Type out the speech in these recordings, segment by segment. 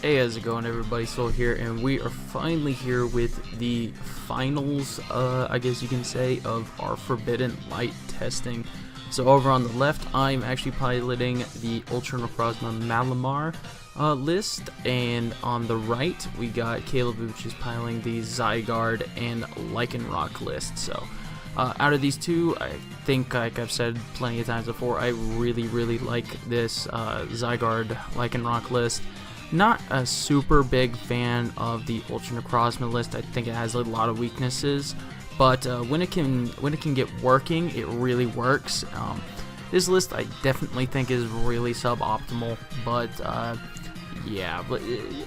Hey, how's it going, everybody? Soul here, and we are finally here with the finals, I guess you can say, of our Forbidden Light testing. So over on the left, I'm actually piloting the U.Necrozma Malamar list, and on the right, we got Caleb, which is piloting the Zygarde and Lycanroc list. So out of these two, I think, like I've said plenty of times before, I really like this Zygarde Lycanroc list. Not a super big fan of the U.Necrozma list. I think it has a lot of weaknesses, but when it can get working, it really works. This list I definitely think is really suboptimal, but yeah, but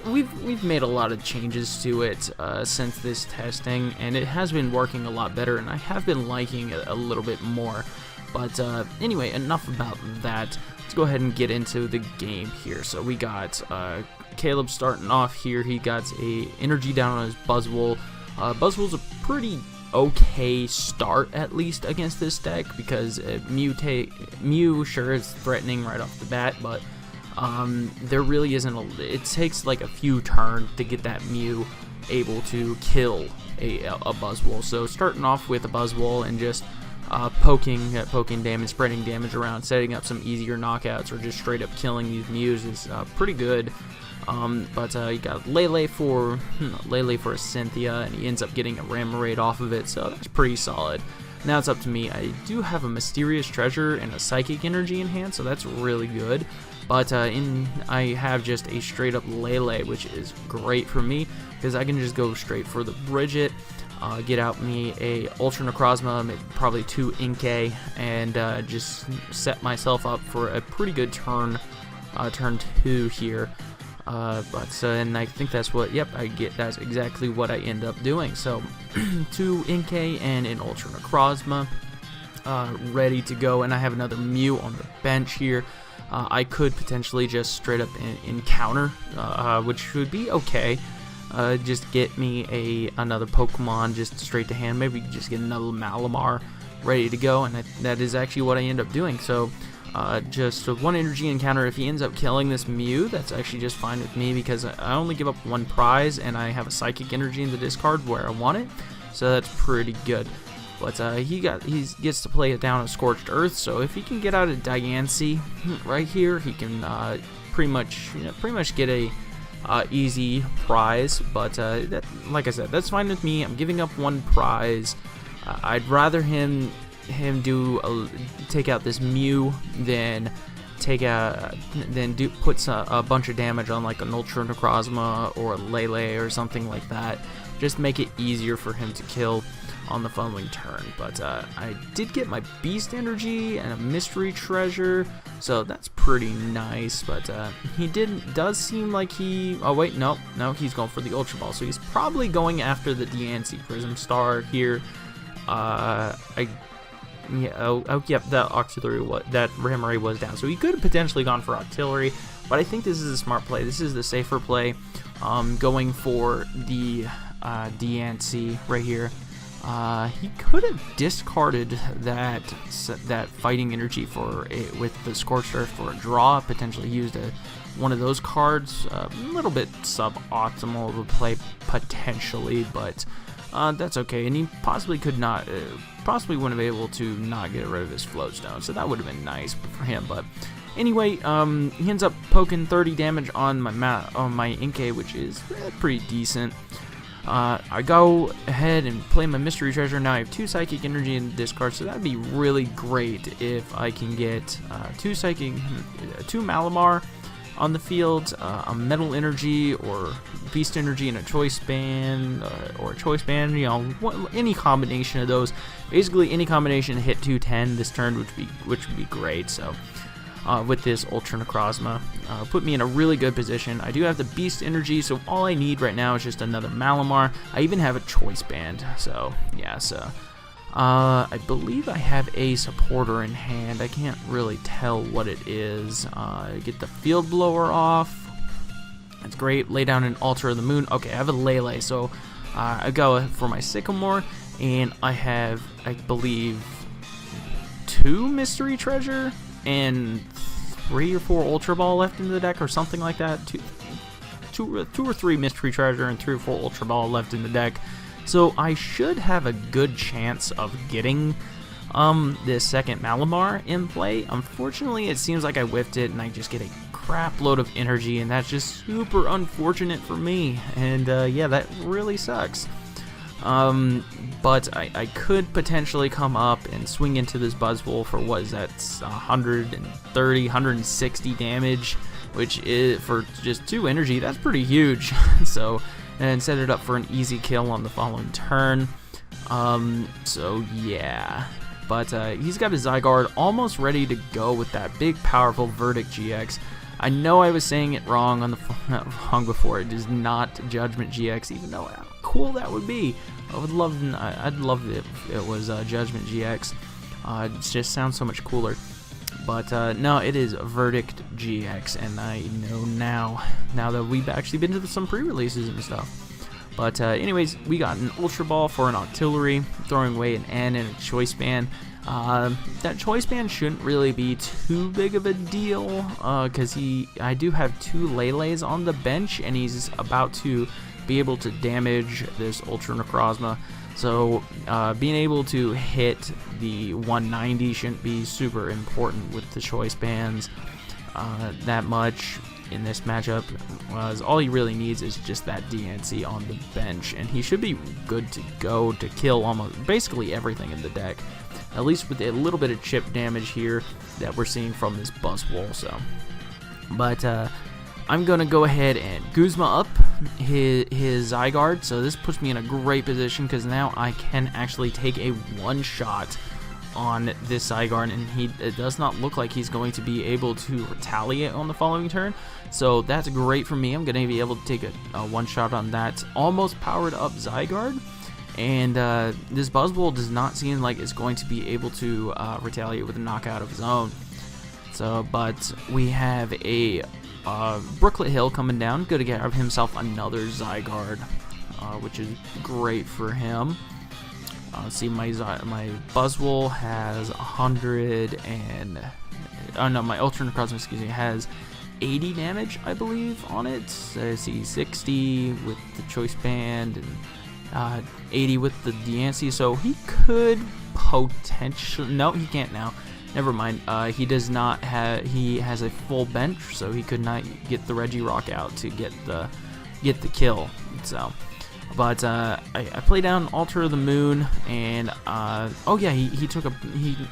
we've made a lot of changes to it since this testing, and it has been working a lot better, and I have been liking it a little bit more. But anyway, enough about that. Let's go ahead and get into the game here. So we got Caleb starting off here. He got a energy down on his Buzzwole. Buzzwole's a pretty okay start, at least, against this deck, because Mew sure is threatening right off the bat, but there really isn't it takes like a few turns to get that Mew able to kill a Buzzwole. So starting off with a Buzzwole and just poking damage, spreading damage around, setting up some easier knockouts, or just straight up killing these Mews is pretty good. But you got Lele for a Cynthia, and he ends up getting a Remoraid off of it, so that's pretty solid. Now it's up to me. I do have a Mysterious Treasure and a Psychic Energy in hand, so that's really good. But I have just a straight up Lele, which is great for me, because I can just go straight for the Bridget, get out me a U.Necrozma, probably 2 Inkay, and just set myself up for a pretty good turn 2 here. And I think that's what, yep, that's exactly what I end up doing. So 2 Inkay and an U.Necrozma ready to go, and I have another Mew on the bench here. I could potentially just straight up encounter, which would be okay. Just get me another Pokemon just straight to hand. Maybe just get another Malamar ready to go, and that is actually what I end up doing. So just 1 energy encounter. If he ends up killing this Mew, that's actually just fine with me, because I only give up 1 prize, and I have a Psychic Energy in the discard where I want it, so that's pretty good. But he gets to play it down a Scorched Earth, so if he can get out a Diancie right here, he can pretty much get a easy prize. But like I said, that's fine with me. I'm giving up 1 prize. I'd rather him take out this Mew than puts a bunch of damage on like an U.Necrozma or a Lele or something like that. Just make it easier for him to kill on the following turn. But I did get my Beast Energy and a Mystery Treasure, so that's pretty nice. But he does seem like oh wait, no, he's going for the Ultra Ball, so he's probably going after the Diancie Prism Star here. Yep, that Remoraid was down, so he could have potentially gone for Octillery, but I think this is a smart play. This is the safer play, going for the Diancie right here. He could have discarded that Fighting Energy with the Scorched Earth for a draw, potentially used one of those cards. A little bit suboptimal to play potentially, but that's okay. And he possibly wouldn't be able to not get rid of his Float Stone, so that would have been nice for him. But anyway, he ends up poking 30 damage on my Inkay, which is pretty decent. I go ahead and play my Mystery Treasure. Now I have 2 Psychic Energy in the discard, so that'd be really great if I can get 2 Malamar on the field, a Metal Energy or Beast Energy and a Choice Band, or a Choice Band, any combination of those. Basically, any combination to hit 210 this turn, which would be great. So with this U.Necrozma, put me in a really good position. I do have the Beast Energy, so all I need right now is just another Malamar. I even have a Choice Band, so yeah. So I believe I have a supporter in hand. I can't really tell what it is. Get the Field Blower off. That's great. Lay down an Altar of the Moon. Okay, I have a Lele, so I go for my Sycamore, and I have, I believe, 2 Mystery Treasure and 3 or 4 Ultra Ball left in the deck, or something like that. two or three mystery treasure and 3 or 4 ultra ball left in the deck. So I should have a good chance of getting this second Malamar in play. Unfortunately, it seems like I whiffed it and I just get a crap load of energy, and that's just super unfortunate for me. And yeah, that really sucks. But I could potentially come up and swing into this Buzzwole for, what is that, 130, 160 damage, which is, for just 2 energy, that's pretty huge. So, and set it up for an easy kill on the following turn. So yeah. But he's got his Zygarde almost ready to go with that big, powerful Verdict GX. I know I was saying it wrong on the wrong before. It is not Judgment GX, even though how cool that would be. I'd love it if it was Judgment GX. It just sounds so much cooler. But no, it is Verdict GX, and I know now that we've actually been to some pre-releases and stuff. But anyways, we got an Ultra Ball for an Artillery, throwing away an N and a Choice Band. That Choice Band shouldn't really be too big of a deal, because I do have 2 Lele's on the bench, and he's about to be able to damage this U.Necrozma. So being able to hit the 190 shouldn't be super important with the Choice Bands that much in this matchup. All he really needs is just that DNC on the bench, and he should be good to go to kill almost basically everything in the deck, at least with a little bit of chip damage here that we're seeing from this Buzzwole. So, but I'm gonna go ahead and Guzma up his Zygarde, so this puts me in a great position because now I can actually take a one-shot on this Zygarde, and it does not look like he's going to be able to retaliate on the following turn. So that's great for me. I'm going to be able to take a one-shot on that almost powered up Zygarde. And this Buzzwole does not seem like it's going to be able to retaliate with a knockout of his own. So, but we have a Brooklet Hill coming down. Going to get himself another Zygarde, which is great for him. See, my Buzzwole has 100 and no, my U.Necrozma, excuse me, has 80 damage, I believe, on it. So I see 60 with the Choice Band and 80 with the DNC. So he could potentially, no, he can't now. Never mind. He does not have. He has a full bench, so he could not get the Regirock out to get the kill. So. But I play down Altar of the Moon, and oh yeah, he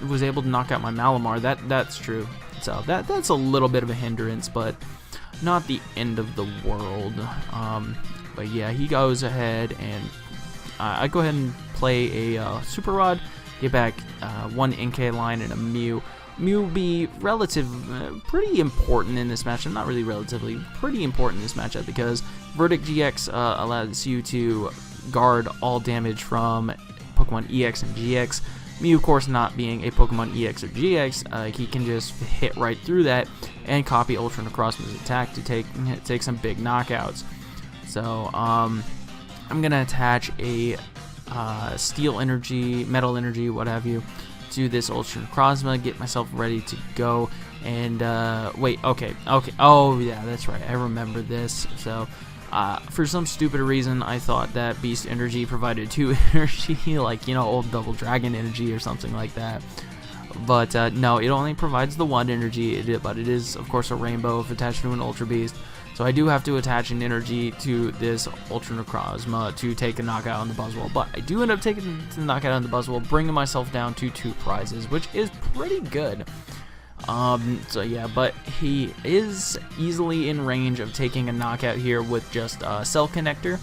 was able to knock out my Malamar. That's true. So that's a little bit of a hindrance, but not the end of the world. But yeah, he goes ahead, and I go ahead and play a Super Rod, get back 1 NK line and a Mew. Mew will be pretty important in this matchup. Not really relatively, pretty important in this matchup because Verdict GX allows you to guard all damage from Pokemon EX and GX. Mew, of course, not being a Pokemon EX or GX, he can just hit right through that and copy U.Necrozma's attack to take some big knockouts. So I'm gonna attach a Steel Energy, Metal Energy, what have you, to this U.Necrozma, get myself ready to go. And wait, okay, oh yeah, that's right, I remember this. So for some stupid reason, I thought that Beast Energy provided 2 energy, like, you know, old Double Dragon Energy or something like that. But no, it only provides the 1 energy, but it is, of course, a rainbow if attached to an Ultra Beast. So I do have to attach an energy to this U.Necrozma to take a knockout on the Buzzwole. But I do end up taking the knockout on the Buzzwole, bringing myself down to 2 prizes, which is pretty good. So yeah, but he is easily in range of taking a knockout here with just a Cell Connector.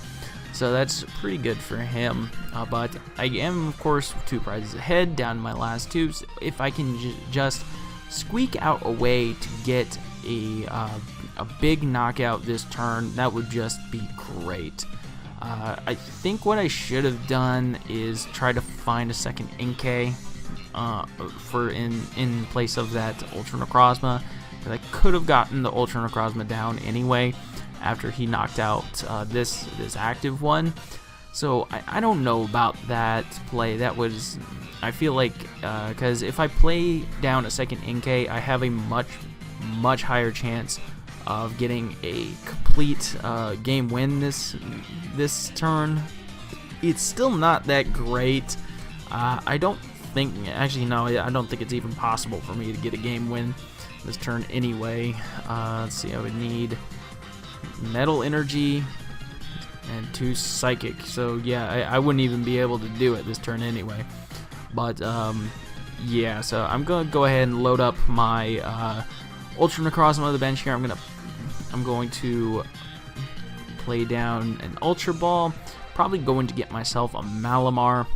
So that's pretty good for him. But I am, of course, 2 prizes ahead, down to my last 2. So if I can just squeak out a way to get a big knockout this turn, that would just be great. I think what I should have done is try to find a second NK for in place of that U.Necrozma. I could have gotten the U.Necrozma down anyway after he knocked out this active one. So I don't know about that play. That was, I feel like, because if I play down a second NK, I have a much higher chance of getting a complete game win this turn. It's still not that great. I don't think, actually no, I don't think it's even possible for me to get a game win this turn anyway. Let's see, I would need metal energy and 2 psychic, so yeah, I wouldn't even be able to do it this turn anyway. But yeah, so I'm gonna go ahead and load up my U.Necrozma of the bench here. I'm going to play down an Ultra Ball. Probably going to get myself a Malamar.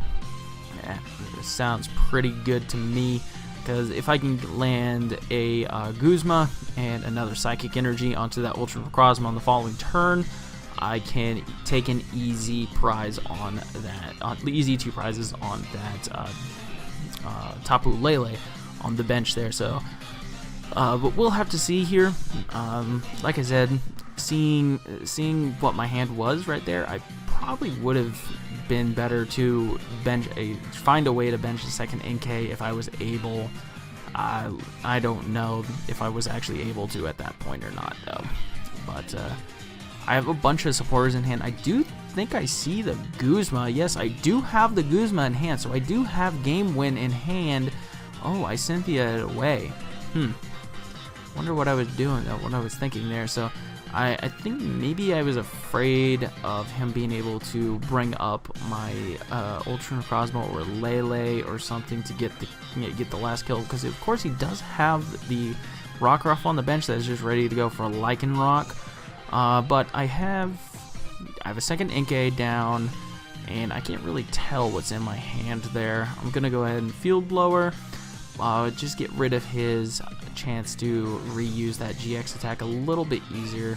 Yeah, it sounds pretty good to me, because if I can land a Guzma and another Psychic Energy onto that U.Necrozma on the following turn, I can take an easy prize on that. Easy 2 prizes on that Tapu Lele on the bench there. So, but we'll have to see here. Like I said, seeing what my hand was right there, I probably would have been better to find a way to bench a second NK if I was able. I don't know if I was actually able to at that point or not, though. But I have a bunch of supporters in hand. I do think I see the Guzma. Yes, I do have the Guzma in hand, so I do have game win in hand. Oh, I Cynthia it away. Wonder what I was doing, what I was thinking there. So I think maybe I was afraid of him being able to bring up my U.Necrozma or Lele or something to get the last kill, because of course he does have the Rockruff on the bench that is just ready to go for a Lycanroc. But I have a second NK down, and I can't really tell what's in my hand there. I'm gonna go ahead and Field Blower. Just get rid of his chance to reuse that GX attack a little bit easier.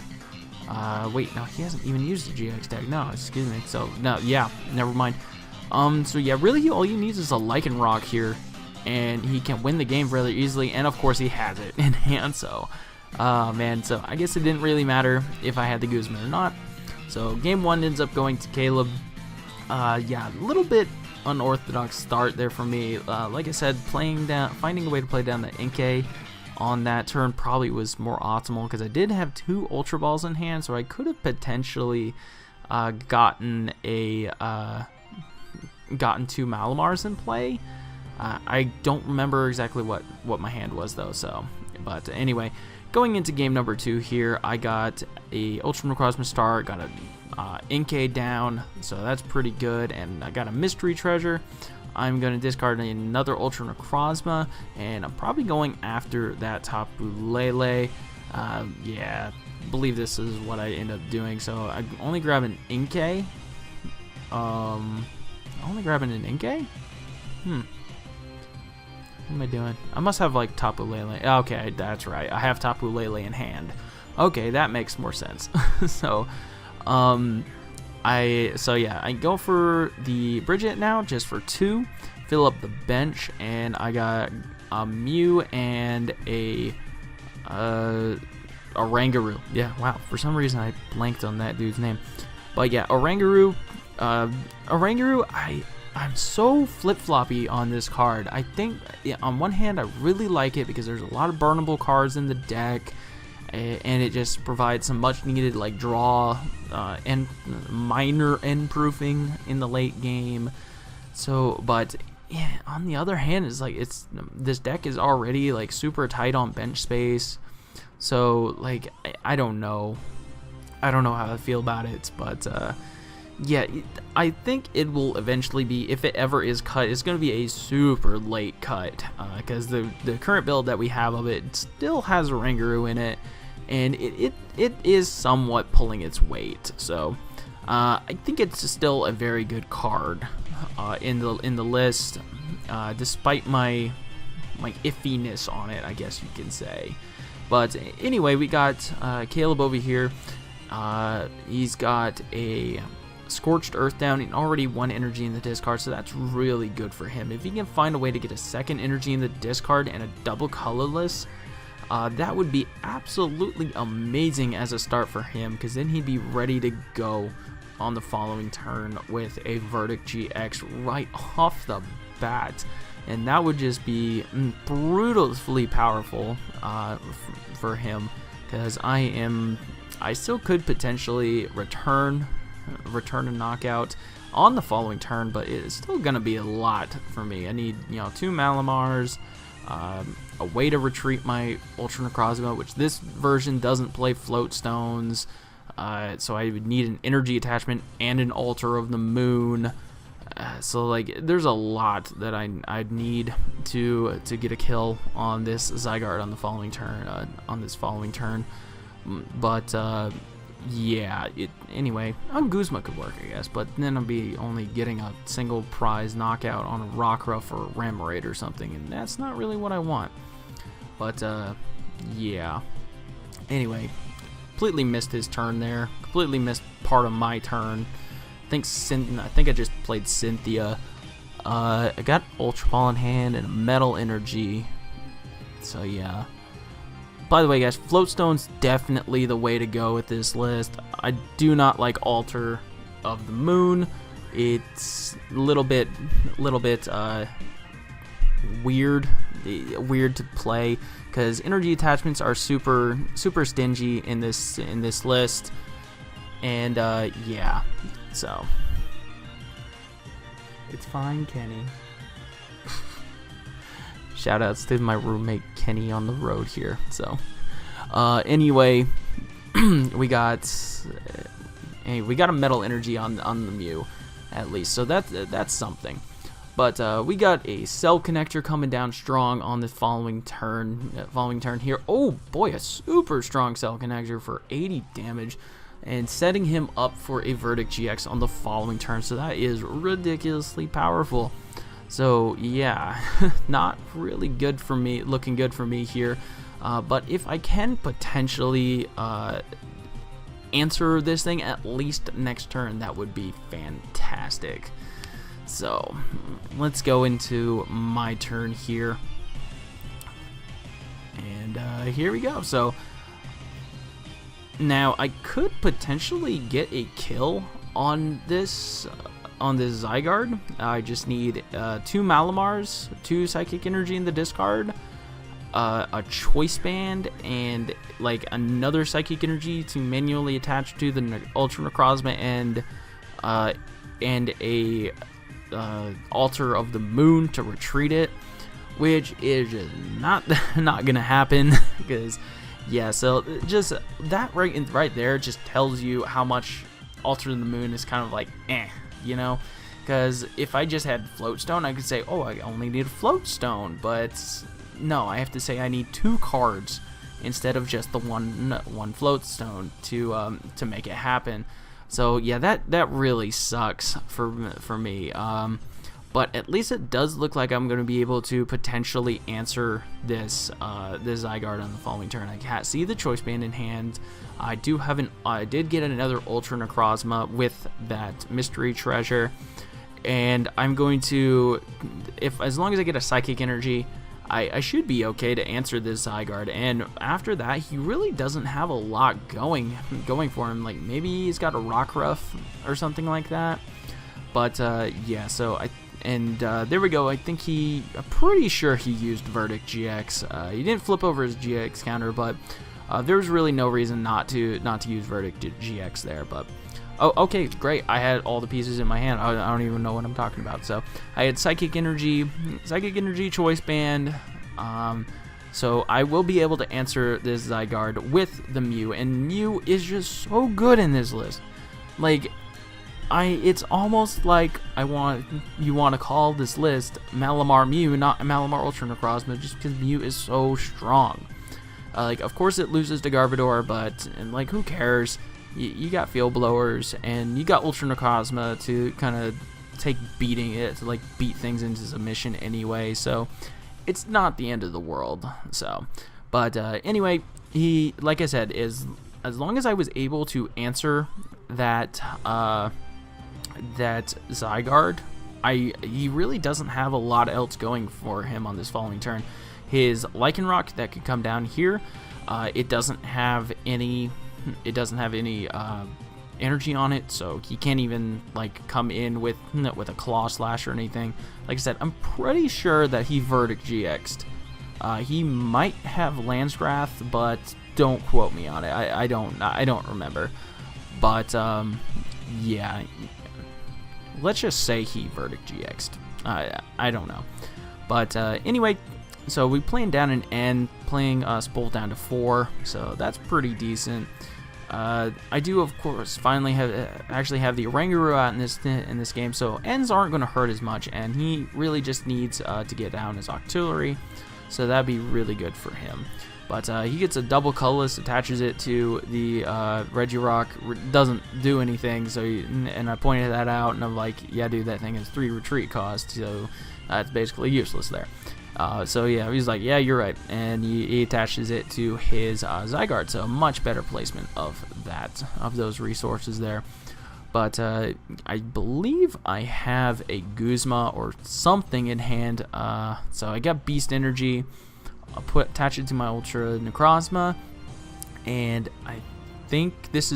Wait, no, he hasn't even used the GX attack. No, excuse me. So, no, yeah, never mind. So yeah, really all you need is a Lycanroc here, and he can win the game rather easily, and of course he has it in hand, so, man, so I guess it didn't really matter if I had the Guzman or not. So, game 1 ends up going to Caleb. Yeah, a little bit unorthodox start there for me. Like I said, finding a way to play down the NK on that turn probably was more optimal, because I did have 2 Ultra Balls in hand, so I could have potentially gotten 2 Malamars in play. I don't remember exactly what my hand was though. So, but anyway, going into game number 2 here, I got a U.Necrozma start, got a NK down, so that's pretty good, and I got a Mystery Treasure. I'm going to discard another U.Necrozma, and I'm probably going after that Tapu Lele. Yeah, I believe this is what I end up doing, so I'm only grabbing NK. Only grabbing an NK? What am I doing? I must have like Tapu Lele. Okay, that's right. I have Tapu Lele in hand. Okay, that makes more sense. So, yeah, I go for the Bridget now, just for 2, fill up the bench, and I got a Mew and a Oranguru. Yeah, wow, for some reason I blanked on that dude's name. But yeah, Oranguru, I'm so flip-floppy on this card. I think, yeah, on one hand, I really like it because there's a lot of burnable cards in the deck, and it just provides some much-needed like draw and minor end-proofing in the late game. So, but yeah, on the other hand, it's like this deck is already like super tight on bench space. So, like, I don't know how I feel about it, but yeah, I think it will eventually be, if it ever is cut, it's going to be a super late cut, because the current build that we have of it still has a Oranguru in it, and it is somewhat pulling its weight. So I think it's still a very good card in the list, despite my iffiness on it, I guess you can say. But anyway, we got Caleb over here. He's got a Scorched Earth down and already 1 energy in the discard, so that's really good for him. If he can find a way to get a second energy in the discard and a double colorless, that would be absolutely amazing as a start for him, because then he'd be ready to go on the following turn with a Verdict GX right off the bat, and that would just be brutally powerful for him, because I still could potentially return a knockout on the following turn, but it's still gonna be a lot for me. I need, you know, 2 Malamars, a way to retreat my U.Necrozma, which this version doesn't play float stones, so I would need an energy attachment and an altar of the moon. So like, there's a lot that I'd need to get a kill on this Zygarde on the following turn. But yeah, anyway, Guzma could work, I guess, but then I'll be only getting a single prize knockout on a Rockruff or Remoraid or something, and that's not really what I want. But yeah. Anyway, completely missed his turn there. Completely missed part of my turn. I think I just played Cynthia. I got Ultra Ball in hand and a Metal Energy. So yeah. By the way, guys, Floatstone's definitely the way to go with this list. I do not like Altar of the Moon. It's a little bit weird to play because energy attachments are super stingy in this list, and yeah, so it's fine, Kenny. Shoutouts to my roommate Kenny on the road here. So anyway, we got a Metal Energy on the Mew at least, so that's something. But we got a Cell Connector coming down strong on the following turn here. Oh boy, a super strong Cell Connector for 80 damage, and setting him up for a Verdict GX on the following turn. So that is ridiculously powerful. So yeah, not really good for me, looking good for me here. But if I can potentially answer this thing at least next turn, that would be fantastic. So let's go into my turn here, and here we go. So now I could potentially get a kill on this Zygarde. I just need 2 Malamars, 2 Psychic Energy in the discard, a Choice Band, and like another Psychic Energy to manually attach to the U.Necrozma, and a Altar of the Moon to retreat it, which is just not gonna happen because yeah. So just that right there just tells you how much Altar of the Moon is kind of like you know, because if I just had Floatstone, I could say, oh, I only need a Floatstone, but no, I have to say I need 2 cards instead of just the one Floatstone to make it happen. So yeah, that really sucks for me. But at least it does look like I'm going to be able to potentially answer this Zygarde on the following turn. I can't see the Choice Band in hand. I did get another U.Necrozma with that Mystery Treasure, and I'm going to, as long as I get a Psychic Energy, I should be okay to answer this Zygarde. And after that, he really doesn't have a lot going for him. Like maybe he's got a Rockruff or something like that. But yeah, so there we go. I'm pretty sure he used Verdict GX. He didn't flip over his GX counter, but there's really no reason not to use Verdict GX there. But oh, okay, great. I had all the pieces in my hand. I don't even know what I'm talking about. So I had Psychic Energy, Choice Band. So I will be able to answer this Zygarde with the Mew, and Mew is just so good in this list. Like, it's almost like you want to call this list Malamar Mew, not Malamar U.Necrozma, just because Mew is so strong. Like, of course it loses to Garbodor, but like, who cares? You got Field Blowers, and you got U.Necrozma to kind of beat things into submission anyway. So it's not the end of the world. So, but anyway, he, like I said, as long as I was able to answer that Zygarde, he really doesn't have a lot else going for him on this following turn. His Lycanroc that could come down here, it doesn't have any energy on it, so he can't even like come in with a Claw Slash or anything. Like I said, I'm pretty sure that he Verdict GX'd. He might have Landswrath, but don't quote me on it. I don't remember. But yeah, let's just say he Verdict GX'd. I don't know. But anyway, so we playing down an N, playing Spole down to 4, so that's pretty decent. I do, of course, finally actually have the Oranguru out in this game, so Ns aren't going to hurt as much, and he really just needs to get down his Octillery, so that'd be really good for him. But he gets a double colorless, attaches it to the Regirock, doesn't do anything, so and I pointed that out, and I'm like, yeah, dude, that thing has 3 retreat cost, so it's basically useless there. So yeah, he's like, yeah, you're right, and he attaches it to his Zygarde, so a much better placement of those resources there. But I believe I have a Guzma or something in hand, so I got Beast Energy. I'll attach it to my U.Necrozma, and I think this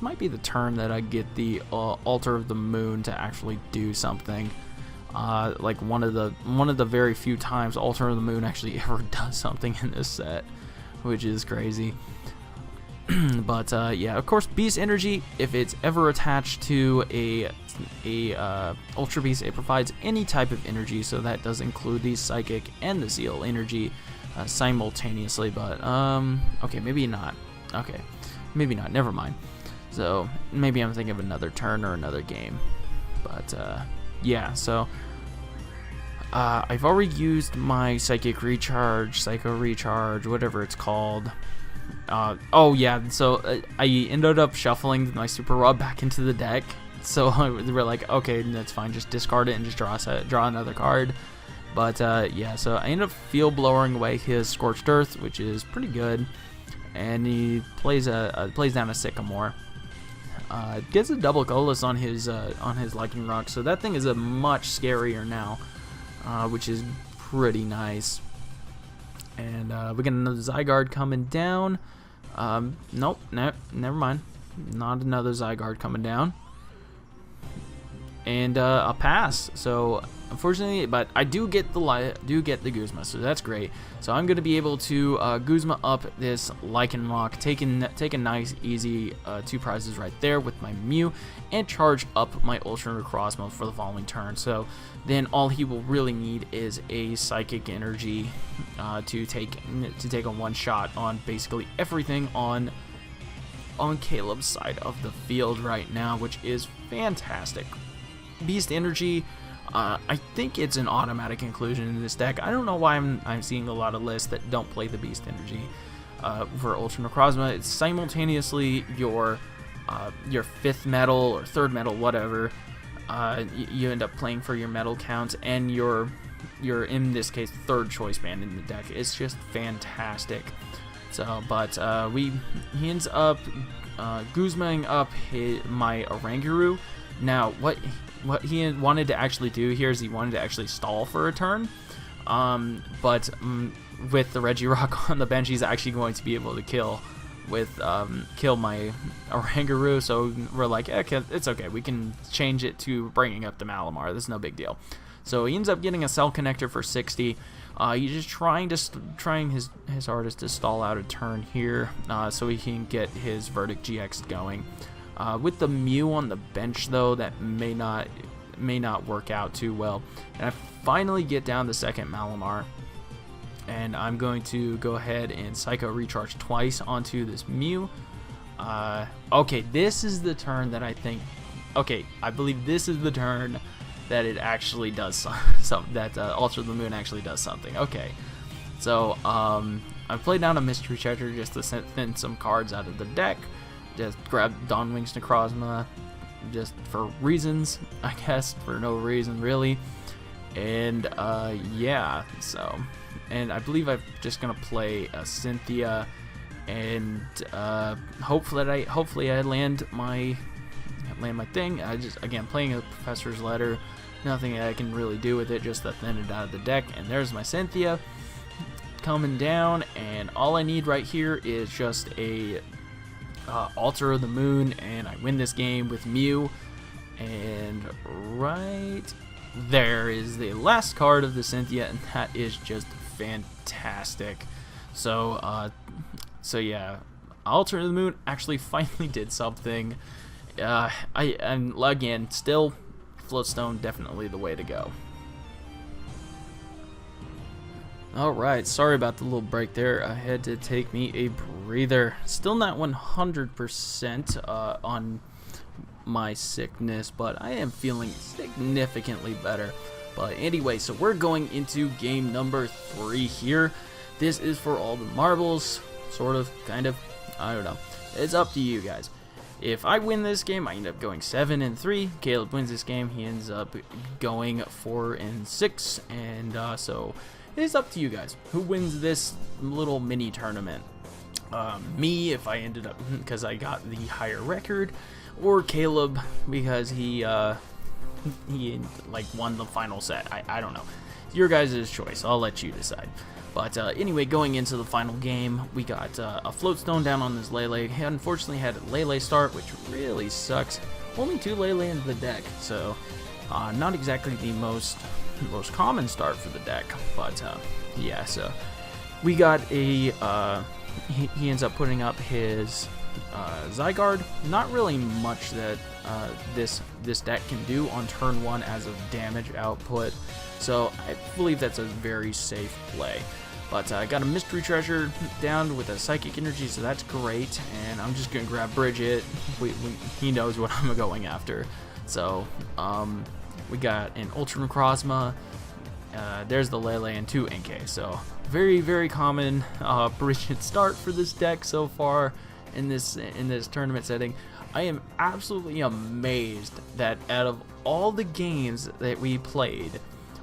might be the turn that I get the Altar of the Moon to actually do something. Like one of the very few times Altar of the Moon actually ever does something in this set, which is crazy. But yeah, of course, Beast Energy, if it's ever attached to a Ultra Beast, it provides any type of energy, so that does include the Psychic and the Seal energy simultaneously. But okay, maybe not. Okay, maybe not. Never mind. So maybe I'm thinking of another turn or another game. But yeah, so I've already used my Psychic Recharge, Psycho Recharge, whatever it's called. Oh yeah, so I ended up shuffling my Super Rod back into the deck. So we're like, okay, that's fine, just discard it and just draw another card. But yeah, so I ended up field blowing away his Scorched Earth, which is pretty good, and he plays down a Sycamore. Gets a double colorless on his Lycanroc, so that thing is a much scarier now, which is pretty nice. And we got another Zygarde coming down. Nope, never mind. Not another Zygarde coming down. And a pass. So unfortunately, but I do get the Guzma, so that's great. So I'm gonna be able to Guzma up this Lycanroc, take a nice easy 2 prizes right there with my Mew, and charge up my U.Necrozma for the following turn. So then all he will really need is a Psychic Energy to take a one shot on basically everything on Caleb's side of the field right now, which is fantastic. Beast Energy, I think it's an automatic inclusion in this deck. I don't know why I'm seeing a lot of lists that don't play the Beast Energy for U.Necrozma. It's simultaneously your 5th metal or 3rd metal, whatever. You end up playing for your metal count and your in this case 3rd choice band in the deck. It's just fantastic. So, but he ends up Guzmaing up my Oranguru. Now, what he wanted to actually do here is he wanted to actually stall for a turn, but with the Regirock on the bench, he's actually going to be able to kill my Oranguru. So we're like, okay, it's okay, we can change it to bringing up the Malamar. This is no big deal. So he ends up getting a Cell Connector for 60. He's just trying his hardest to stall out a turn here, so he can get his Verdict GX going. With the Mew on the bench, though, that may not work out too well. And I finally get down the 2nd Malamar, and I'm going to go ahead and Psycho Recharge twice onto this Mew. Okay, this is the turn that I think. Okay, I believe this is the turn that it actually does that Altar of the Moon actually does something. Okay, so I played down a Mystery Treasure just to thin some cards out of the deck. Just grabbed Dawnwing's Necrozma, just for reasons, I guess, for no reason really. And yeah, so, and I believe I'm just gonna play a Cynthia, and hopefully I land my thing. I just, again, playing a Professor's Letter, nothing I can really do with it, just to thin it out of the deck. And there's my Cynthia coming down, and all I need right here is just a Altar of the Moon, and I win this game with Mew. And right there is the last card of the Cynthia, and that is just fantastic. So So yeah, Alter of the Moon actually finally did something. And again, still, Floatstone definitely the way to go. Alright, sorry about the little break there. I had to take me a breather. Still not 100% on my sickness, but I am feeling significantly better. But anyway, so we're going into game number 3 here. This is for all the marbles, sort of, kind of, I don't know. It's up to you guys. If I win this game, I end up going 7-3. Caleb wins this game, he ends up going 4-6, and so it's up to you guys. Who wins this little mini tournament? Me, if I ended up, because I got the higher record, or Caleb, because he like won the final set. I don't know. Your guys' choice. I'll let you decide. But anyway, going into the final game, we got a Floatstone down on this Lele. He unfortunately had a Lele start, which really sucks. Only 2 Lele in the deck, so not exactly the most common start for the deck. But yeah, so we got a he ends up putting up his Zygarde. Not really much that this deck can do on turn 1 as of damage output, so I believe that's a very safe play. But I got a Mystery Treasure down with a Psychic Energy, so that's great, and I'm just going to grab Bridget. He knows what I'm going after. So we got an U.Necrozma, there's the Lele, and 2 NK, so very, very common Bridget start for this deck so far in this tournament setting. I am absolutely amazed that out of all the games that we played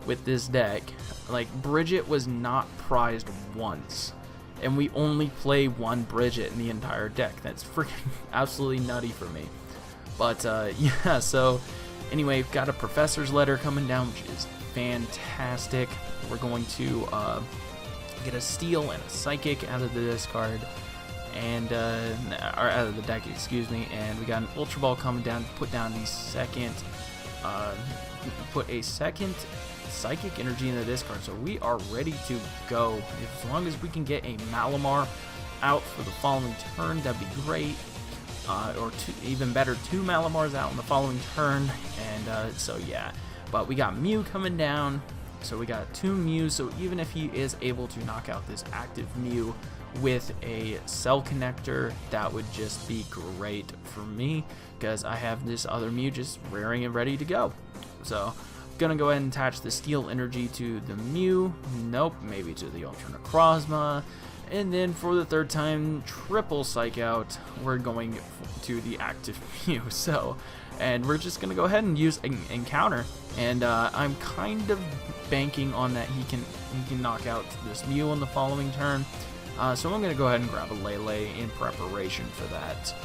with this deck, like, Bridget was not prized once, and we only play 1 Bridget in the entire deck. That's freaking absolutely nutty for me. But yeah, so anyway, got a Professor's Letter coming down, which is fantastic. We're going to get a Steel and a Psychic out of the discard, and or out of the deck, excuse me. And we got an Ultra Ball coming down to put down the second, put a second Psychic Energy in the discard. So we are ready to go. As long as we can get a Malamar out for the following turn, that'd be great. Or even better, 2 Malamars out in the following turn. And so yeah, but we got Mew coming down. So we got 2 Mew. So even if he is able to knock out this active Mew with a Cell Connector, that would just be great for me, because I have this other Mew just raring and ready to go. So gonna go ahead and attach the Steel Energy to the Mew. Nope, maybe to the U.Necrozma. And then for the 3rd time, triple Psych out, we're going to the active Mew. So, and we're just gonna go ahead and use Encounter. And I'm kind of banking on that he can knock out this Mew on the following turn. So I'm gonna go ahead and grab a Lele in preparation for that.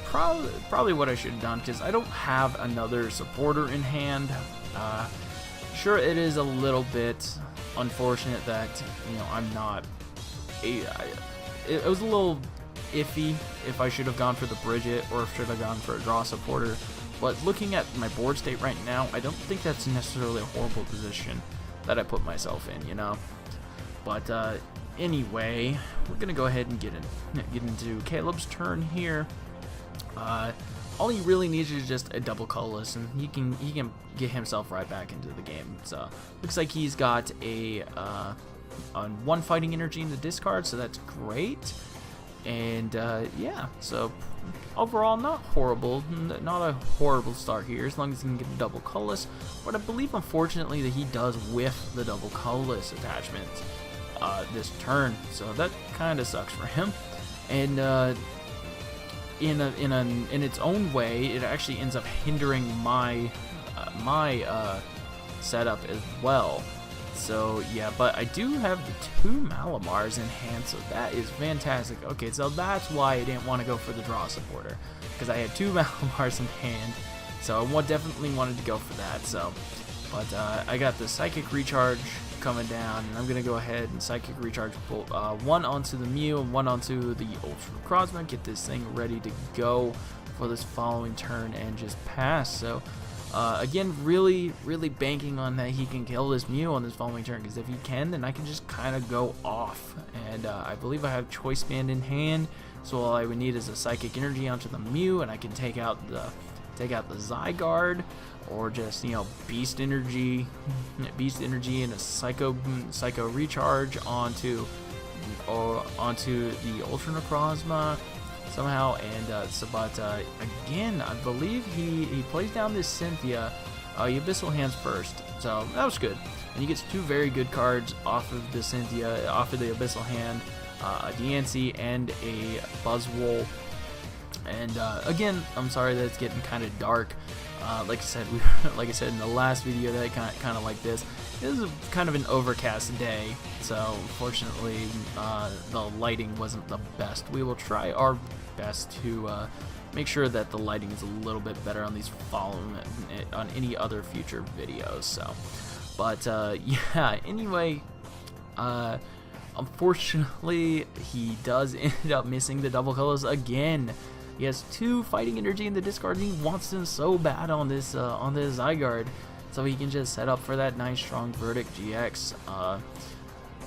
Probably what I should have done, because I don't have another supporter in hand. Sure, it is a little bit unfortunate that, you know, I'm not it was a little iffy if I should have gone for the Bridget or should have gone for a draw supporter, but looking at my board state right now, I don't think that's necessarily a horrible position that I put myself in, you know. But anyway, we're gonna go ahead and get into Caleb's turn here. All he really needs is just a double colorless, and he can get himself right back into the game. So looks like he's got a 1 Fighting Energy in the discard, so that's great. And yeah, so overall not horrible, not a horrible start here, as long as he can get a double colorless. But I believe, unfortunately, that he does whiff the double colorless attachment this turn, so that kind of sucks for him. And in its own way, it actually ends up hindering my setup as well. So yeah, but I do have the 2 Malamars in hand, so that is fantastic. Okay, so that's why I didn't want to go for the draw supporter, because I had 2 Malamars in hand, so I definitely wanted to go for that. So, but I got the Psychic Recharge coming down, and I'm gonna go ahead and Psychic Recharge, pull 1 onto the Mew and 1 onto the U.Necrozma, get this thing ready to go for this following turn and just pass. So Again, really banking on that he can kill this Mew on this following turn, because if he can, then I can just kind of go off. And I believe I have Choice Band in hand, so all I would need is a Psychic Energy onto the Mew, and I can take out the Zygarde, or just, you know, Beast Energy and a Psycho Recharge onto the U.Necrozma somehow. And again, I believe he plays down this Cynthia. Abyssal Hands first, so that was good. And he gets 2 very good cards off of the Cynthia, off of the Abyssal Hand, a Diancie and a Buzzwole. And again, I'm sorry that it's getting kind of dark. Like I said in the last video, that kind of like this. This is kind of an overcast day, so unfortunately the lighting wasn't the best. We will try our best to make sure that the lighting is a little bit better on these on any other future videos. So, but yeah. Anyway, unfortunately, he does end up missing the double colors again. He has 2 fighting energy in the discard, and he wants them so bad on this Zygarde, so he can just set up for that nice strong Verdict GX.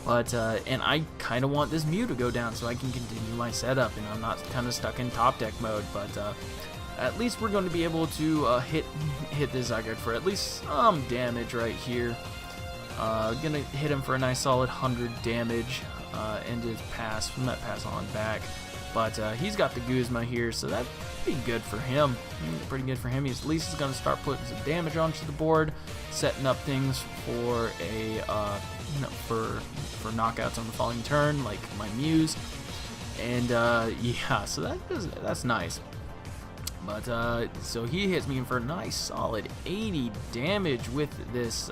And I kind of want this Mew to go down so I can continue my setup, and I'm not kind of stuck in top deck mode. But at least we're going to be able to hit this Zygarde for at least some damage right here. Gonna hit him for a nice solid 100 damage, and his pass from that pass on back. But he's got the Guzma here, so that's pretty good for him. He at least is going to start putting some damage onto the board, setting up things for a for knockouts on the following turn, like my Mews. And yeah, so that's nice. But so he hits me for a nice solid 80 damage with this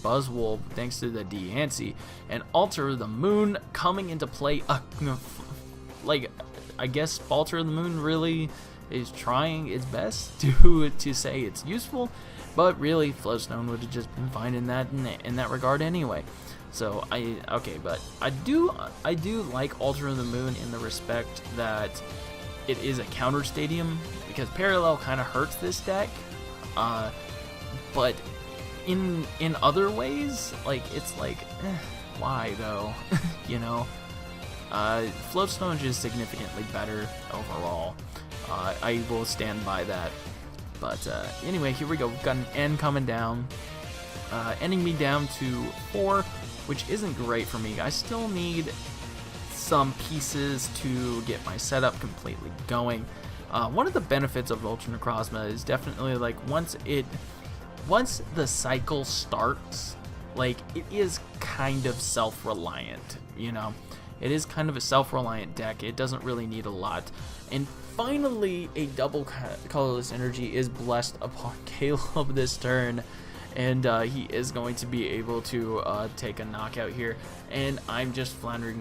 Buzzwole, thanks to the Diancie. And Altar the Moon coming into play. Like, I guess Altar the Moon really is trying its best to say it's useful, but really Flowstone would have just been fine in that regard anyway. So but I do like Altar the Moon in the respect that it is a counter stadium, because Parallel kind of hurts this deck, but in other ways, like, it's like, why though? You know, Floatstone is just significantly better overall. I will stand by that. But anyway, here we go. We've got an N coming down, ending me down to 4, which isn't great for me. I still need some pieces to get my setup completely going. One of the benefits of U.Necrozma is definitely, like, once the cycle starts, like, it is kind of self-reliant, you know? It is kind of a self-reliant deck. It doesn't really need a lot. And finally, a double colorless energy is blessed upon Caleb this turn, and he is going to be able to take a knockout here. And I'm just trying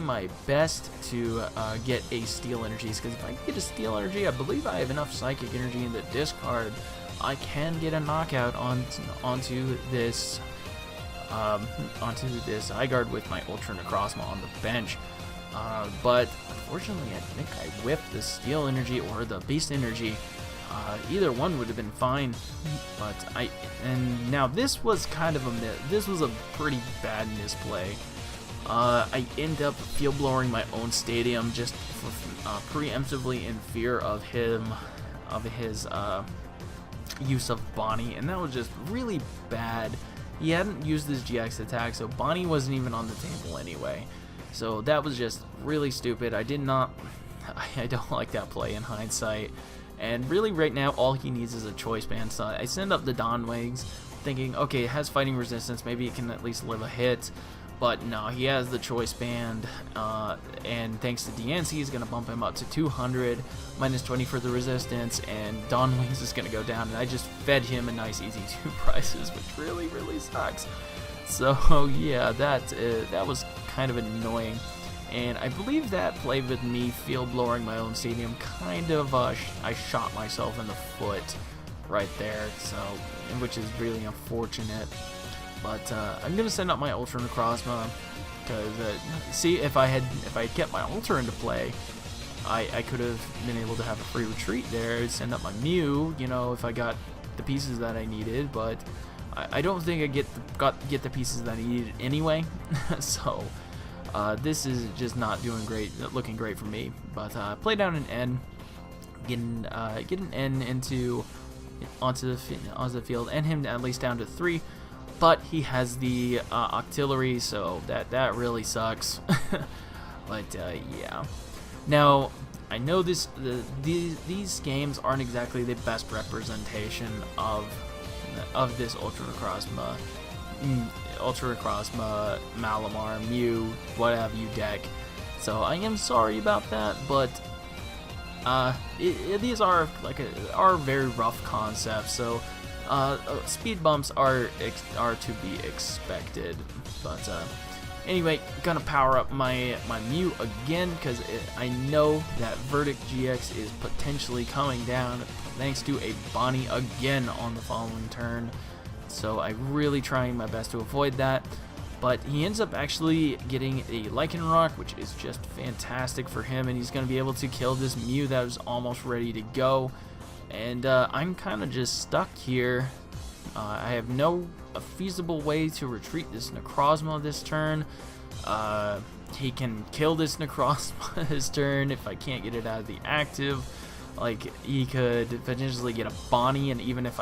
my best to get a Steel Energies, because if I get a Steel Energy, I believe I have enough Psychic Energy in the discard. I can get a knockout onto this Zygarde with my U.Necrozma on the bench. But unfortunately, I think I whipped the Steel Energy or the Beast Energy. Either one would have been fine, but and now this was kind of this was a pretty bad misplay. I end up field blowing my own stadium just preemptively in fear of his use of Bonnie, and that was just really bad. He hadn't used his GX attack, so Bonnie wasn't even on the table anyway. So that was just really stupid. I don't like that play in hindsight. And really, right now, all he needs is a Choice Band. So I send up the Dawnwings, thinking, okay, it has fighting resistance, maybe it can at least live a hit. But no, he has the Choice Band, and thanks to Diancie, he's going to bump him up to 200, minus 20 for the resistance, and Dawnwings is going to go down, and I just fed him a nice easy 2 prices, which really, really sucks. So yeah, that was kind of annoying. And I believe that play with me field blowing my own stadium kind of, I shot myself in the foot right there, so, which is really unfortunate. But I'm gonna send up my U.Necrozma, because see, if I had kept my Ultra into play, I could have been able to have a free retreat there, send up my Mew, you know, if I got the pieces that I needed, but I don't think I get the pieces that I needed anyway. So this is just not looking great for me. But play down an N, get an N onto the field, and him at least down to 3. But he has the Octillery, so that really sucks. But yeah. Now I know these games aren't exactly the best representation of this Ultra-Necrozma, Malamar, Mew, what have you deck. So I am sorry about that, but these are very rough concepts. So speed bumps are to be expected. But anyway, gonna power up my Mew again because I know that Verdict GX is potentially coming down thanks to a Bonnie again on the following turn. So I'm really trying my best to avoid that. But he ends up actually getting a Lycanroc, which is just fantastic for him, and he's going to be able to kill this Mew that was almost ready to go. And I'm kind of just stuck here. I have no feasible way to retreat this Necrozma this turn. He can kill this Necrozma this turn if I can't get it out of the active. Like, he could potentially get a Bonnie, and even if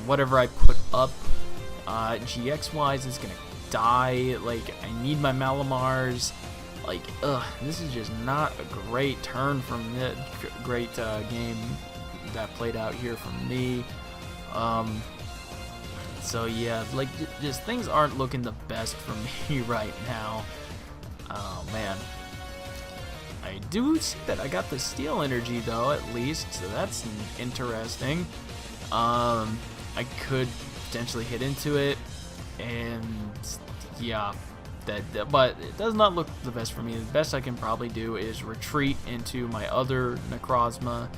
whatever I put up GX-wise is going to die. Like, I need my Malamars. Like, this is just not a great turn from the great game that played out here from me. So yeah, like, just things aren't looking the best for me right now. Oh man. I do see that I got the Steel Energy though, at least, so that's interesting. I could potentially hit into it, and yeah, but it does not look the best for me. The best I can probably do is retreat into my other Necrozma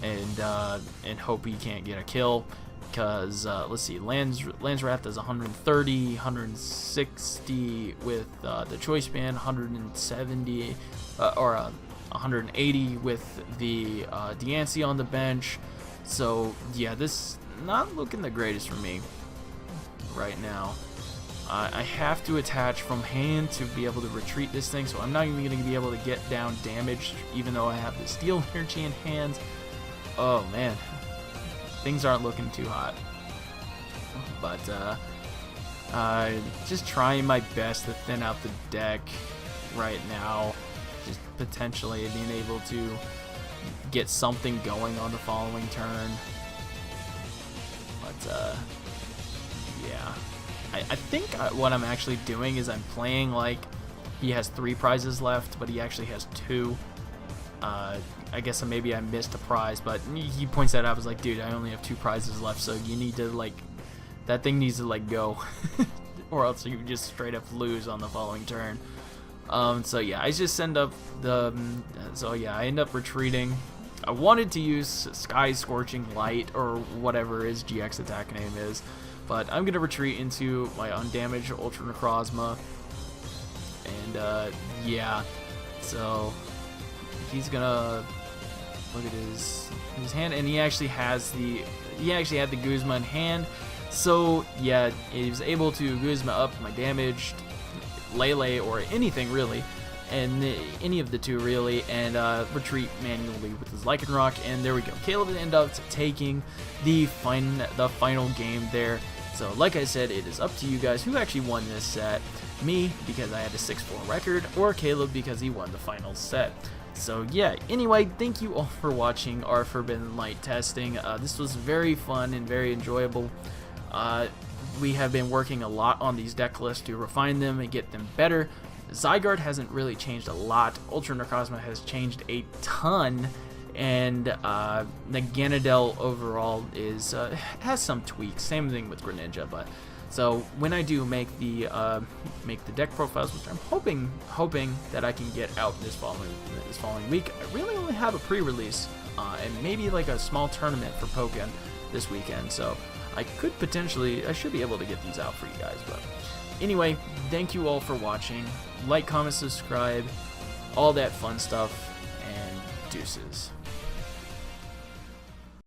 and hope he can't get a kill. Because let's see, Landswrath does 130, 160 with the Choice Band, 170 or 180 with the Diancie on the bench. So yeah, this not looking the greatest for me right now. I have to attach from hand to be able to retreat this thing, so I'm not even going to be able to get down damage even though I have the Steel Energy in hand. Oh man, things aren't looking too hot. But just trying my best to thin out the deck right now, just potentially being able to get something going on the following turn. But yeah, I think what I'm actually doing is I'm playing like he has 3 prizes left, but he actually has 2. I guess maybe I missed a prize, but he points that out. I was like, dude, I only have 2 prizes left, so you need to, like, that thing needs to, like, go, or else you just straight up lose on the following turn. So yeah, I just send up the, so yeah, I end up retreating. I wanted to use Sky Scorching Light, or whatever his GX attack name is, but I'm going to retreat into my undamaged Ultra Necrozma, and yeah, so he's gonna look at his hand, and he actually had the Guzma in hand. So yeah, he was able to Guzma up my damaged Lele or anything really, and any of the 2 really, and retreat manually with his Lycanroc, and there we go. Caleb ended up taking the final game there. So like I said, it is up to you guys who actually won this set. Me, because I had a 6-4 record, or Caleb because he won the final set. So yeah, anyway, thank you all for watching our Forbidden Light testing. This was very fun and very enjoyable. We have been working a lot on these deck lists to refine them and get them better. Zygarde hasn't really changed a lot. Ultra Necrozma has changed a ton, and the Ganondel overall is has some tweaks. Same thing with Greninja, but so when I do make the deck profiles, which I'm hoping that I can get out this following week, I really only have a pre-release and maybe like a small tournament for Pokken this weekend. So I should be able to get these out for you guys. But anyway, thank you all for watching. Like, comment, subscribe, all that fun stuff, and Deuces.